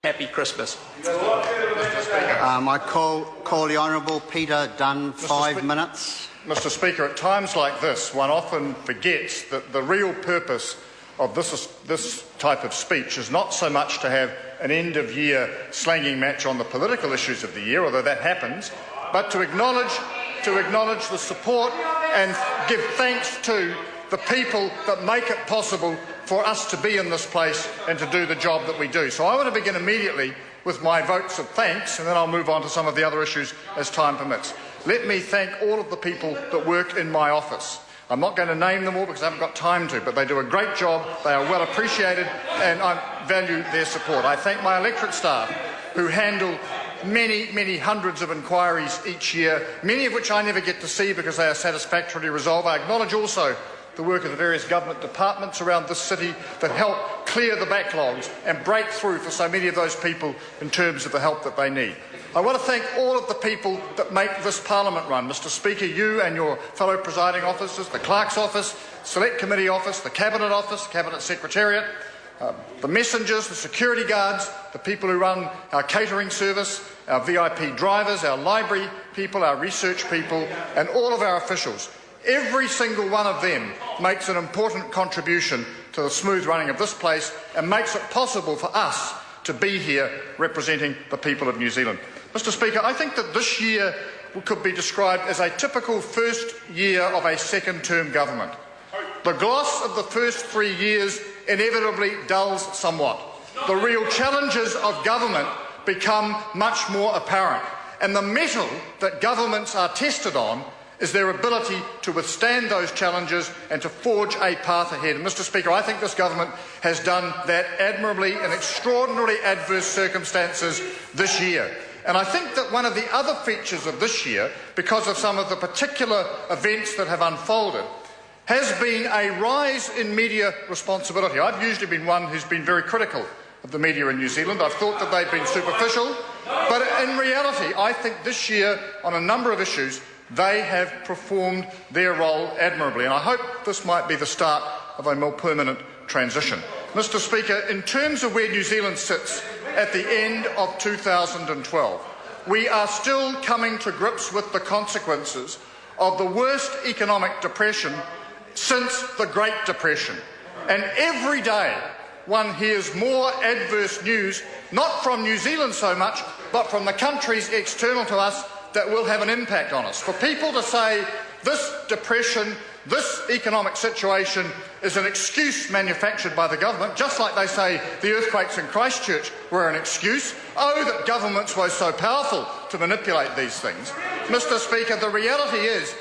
Happy Christmas. I call the Honourable Peter Dunn, 5 minutes. Mr Speaker, at times like this, one often forgets that the real purpose of this type of speech is not so much to have an end-of-year slanging match on the political issues of the year, although that happens, but to acknowledge the support and give thanks to the people that make it possible for us to be in this place and to do the job that we do. So I want to begin immediately with my votes of thanks, and then I'll move on to some of the other issues as time permits. Let me thank all of the people that work in my office. I'm not going to name them all because I haven't got time to, but they do a great job, they are well appreciated, and I value their support. I thank my electorate staff who handle many hundreds of inquiries each year, many of which I never get to see because they are satisfactorily resolved. I acknowledge also the work of the various government departments around this city that help clear the backlogs and break through for so many of those people in terms of the help that they need. I want to thank all of the people that make this Parliament run. Mr Speaker, you and your fellow presiding officers, the Clerk's Office, Select Committee Office, the Cabinet Office, Cabinet Secretariat, the messengers, the security guards, the people who run our catering service, our VIP drivers, our library people, our research people, and all of our officials. Every single one of them makes an important contribution to the smooth running of this place and makes it possible for us to be here representing the people of New Zealand. Mr Speaker, I think that this year could be described as a typical first year of a second-term government. The gloss of the first 3 years inevitably dulls somewhat. The real challenges of government become much more apparent, and the metal that governments are tested on is their ability to withstand those challenges and to forge a path ahead. And Mr Speaker, I think this government has done that admirably in extraordinarily adverse circumstances this year. And I think that one of the other features of this year, because of some of the particular events that have unfolded, has been a rise in media responsibility. I've usually been one who's been very critical of the media in New Zealand. I've thought that they've been superficial. But in reality, I think this year, on a number of issues, they have performed their role admirably, and I hope this might be the start of a more permanent transition. Mr Speaker, in terms of where New Zealand sits at the end of 2012, we are still coming to grips with the consequences of the worst economic depression since the Great Depression. And every day one hears more adverse news, not from New Zealand so much, but from the countries external to us that will have an impact on us. For people to say this depression, this economic situation is an excuse manufactured by the government, just like they say the earthquakes in Christchurch were an excuse. Oh, that governments were so powerful to manipulate these things. Mr Speaker, the reality is,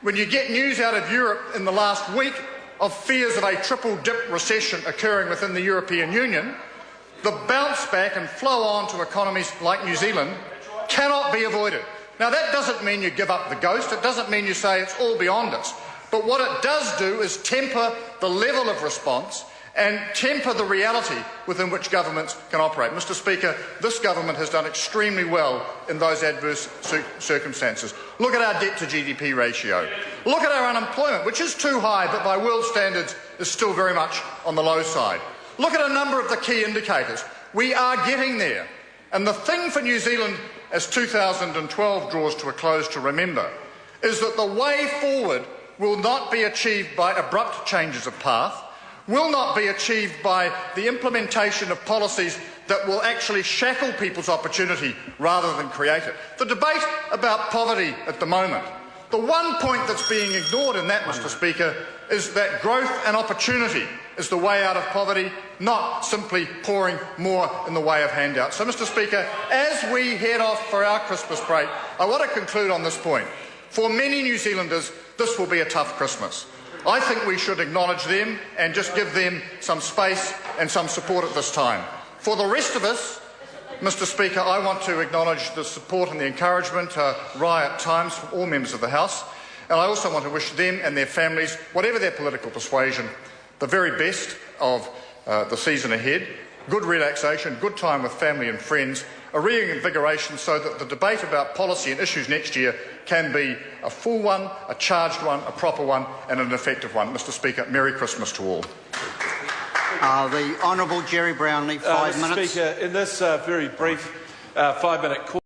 when you get news out of Europe in the last week of fears of a triple-dip recession occurring within the European Union, the bounce back and flow on to economies like New Zealand cannot be avoided. Now, that doesn't mean you give up the ghost, it doesn't mean you say it's all beyond us, but what it does do is temper the level of response and temper the reality within which governments can operate. Mr Speaker, this government has done extremely well in those adverse circumstances. Look at our debt to GDP ratio. Look at our unemployment, which is too high, but by world standards is still very much on the low side. Look at a number of the key indicators. We are getting there. And the thing for New Zealand, as 2012 draws to a close, to remember is that the way forward will not be achieved by abrupt changes of path, will not be achieved by the implementation of policies that will actually shackle people's opportunity rather than create it. The debate about poverty at the moment, the one point that's being ignored in that, Mr Speaker, is that growth and opportunity is the way out of poverty, not simply pouring more in the way of handouts. So, Mr Speaker, as we head off for our Christmas break, I want to conclude on this point. For many New Zealanders, this will be a tough Christmas. I think we should acknowledge them and just give them some space and some support at this time. For the rest of us, Mr Speaker, I want to acknowledge the support and the encouragement right at times from all members of the House, and I also want to wish them and their families, whatever their political persuasion, the very best of the season ahead, good relaxation, good time with family and friends, a reinvigoration so that the debate about policy and issues next year can be a full one, a charged one, a proper one and an effective one. Mr Speaker, Merry Christmas to all. The Honourable Jerry Brownlee, 5 minutes. Mr. Speaker, in this very brief 5-minute call.